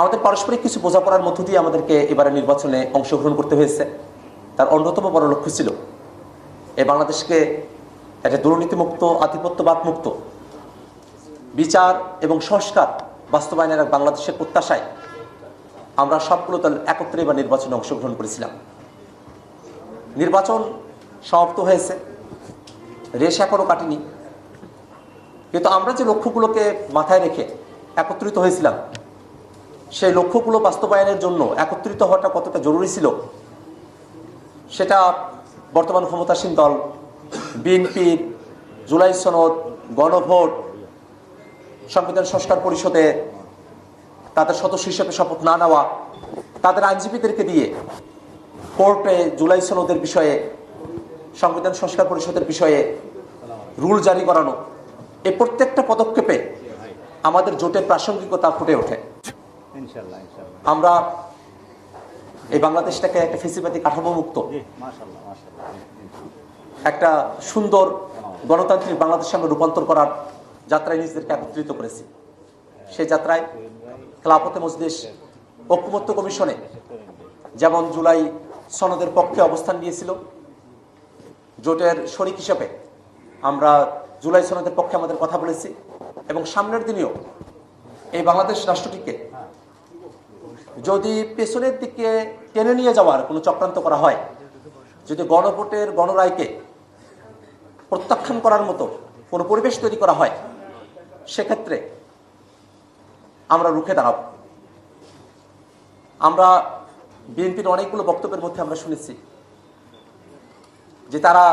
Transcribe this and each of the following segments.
আমাদের পারস্পরিক কিছু বোঝাপড়ার মধ্য দিয়ে আমাদেরকে এবারে নির্বাচনে অংশগ্রহণ করতে হয়েছে। তার অন্যতম বড় লক্ষ্য ছিল এই বাংলাদেশকে একটা দুর্নীতিমুক্ত, আধিপত্যবাদ মুক্ত, বিচার এবং সংস্কার বাস্তবায়নের এক বাংলাদেশের প্রত্যাশায় আমরা সবগুলো দল একত্রে এবার নির্বাচনে অংশগ্রহণ করেছিলাম। নির্বাচন সমাপ্ত হয়েছে, রেশ এখনো কাটেনি, কিন্তু আমরা যে লক্ষ্যগুলোকে মাথায় রেখে একত্রিত হয়েছিলাম সেই লক্ষ্যগুলো বাস্তবায়নের জন্য একত্রিত হওয়াটা কতটা জরুরি ছিল সেটা বর্তমান ক্ষমতাসীন দল বিএনপির জুলাই সনদ, গণভোট, সংবিধান সংস্কার পরিষদে তাদের সদস্য হিসেবে শপথ না নেওয়া, তাদের আইনজীবীদেরকে দিয়ে কোর্টে জুলাই সনদের বিষয়ে, সংবিধান সংস্কার পরিষদের বিষয়ে রুল জারি করানো, এই প্রত্যেকটা পদক্ষেপে আমাদের জোটের প্রাসঙ্গিকতা ফুটে ওঠে। আমরা এই বাংলাদেশটাকে একটা ফেসিবাদী কাঠামো মুক্ত একটা সুন্দর গণতান্ত্রিক বাংলাদেশে আমরা রূপান্তর করার যাত্রায় নিজেদেরকে একত্রিত করেছি। সেই যাত্রায় খেলাফতে মজলিস ঐক্যমত্য কমিশনে যেমন জুলাই সনদের পক্ষে অবস্থান নিয়েছিল, জোটের শরিক হিসেবে আমরা জুলাই সনদের পক্ষে আমাদের কথা বলেছি এবং সামনের দিনেও এই বাংলাদেশ রাষ্ট্রটিকে যদি পেছনের দিকে টেনে নিয়ে যাওয়ার কোনো চক্রান্ত করা হয়, যদি গণভোটের গণরায়কে প্রত্যাখ্যান করার মতো কোনো পরিবেশ তৈরি করা হয়, সেক্ষেত্রে আমরা রুখে দাঁড়াব। আমরা বিএনপির অনেকগুলো বক্তব্যের মধ্যে আমরা শুনেছি যে তারা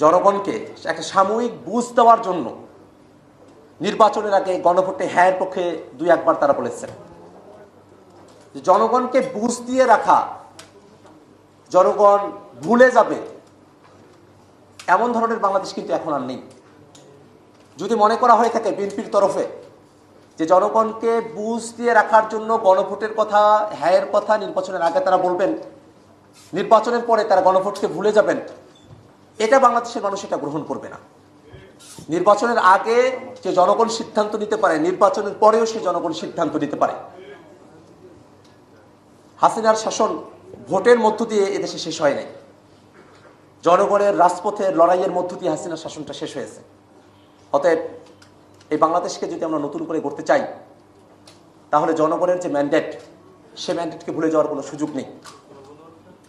জনগণকে একটা সাময়িক বুঝ দেওয়ার জন্য নির্বাচনের আগে গণভোটে হ্যাঁর পক্ষে দুই একবার তারা বলেছেন। জনগণকে বুঝ দিয়ে রাখা, জনগণ ভুলে যাবে এমন ধরনের বাংলাদেশ কিন্তু এখন আর নেই। যদি মনে করা হয়ে থাকে বিএনপির তরফে যে জনগণকে বুঝ দিয়ে রাখার জন্য গণভোটের কথা, হ্যাঁর কথা নির্বাচনের আগে তারা বলবেন, নির্বাচনের পরে তারা গণভোটকে ভুলে যাবেন, এটা বাংলাদেশের মানুষ এটা গ্রহণ করবে না। নির্বাচনের আগে যে জনগণ সিদ্ধান্ত নিতে পারে, নির্বাচনের পরেও সে জনগণ সিদ্ধান্ত নিতে পারে। হাসিনার শাসন ভোটের মধ্য দিয়ে এদেশে শেষ হয় নাই, জনগণের রাজপথের লড়াইয়ের মধ্য দিয়ে হাসিনার শাসনটা শেষ হয়েছে। অতএব এই বাংলাদেশকে যদি আমরা নতুন করে গড়তে চাই, তাহলে জনগণের যে ম্যান্ডেট, সে ম্যান্ডেটকে ভুলে যাওয়ার কোনো সুযোগ নেই।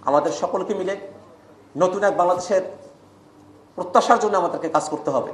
আমাদের সকলকে মিলে নতুন এক বাংলাদেশের প্রত্যাশার জন্য আমাদেরকে কাজ করতে হবে।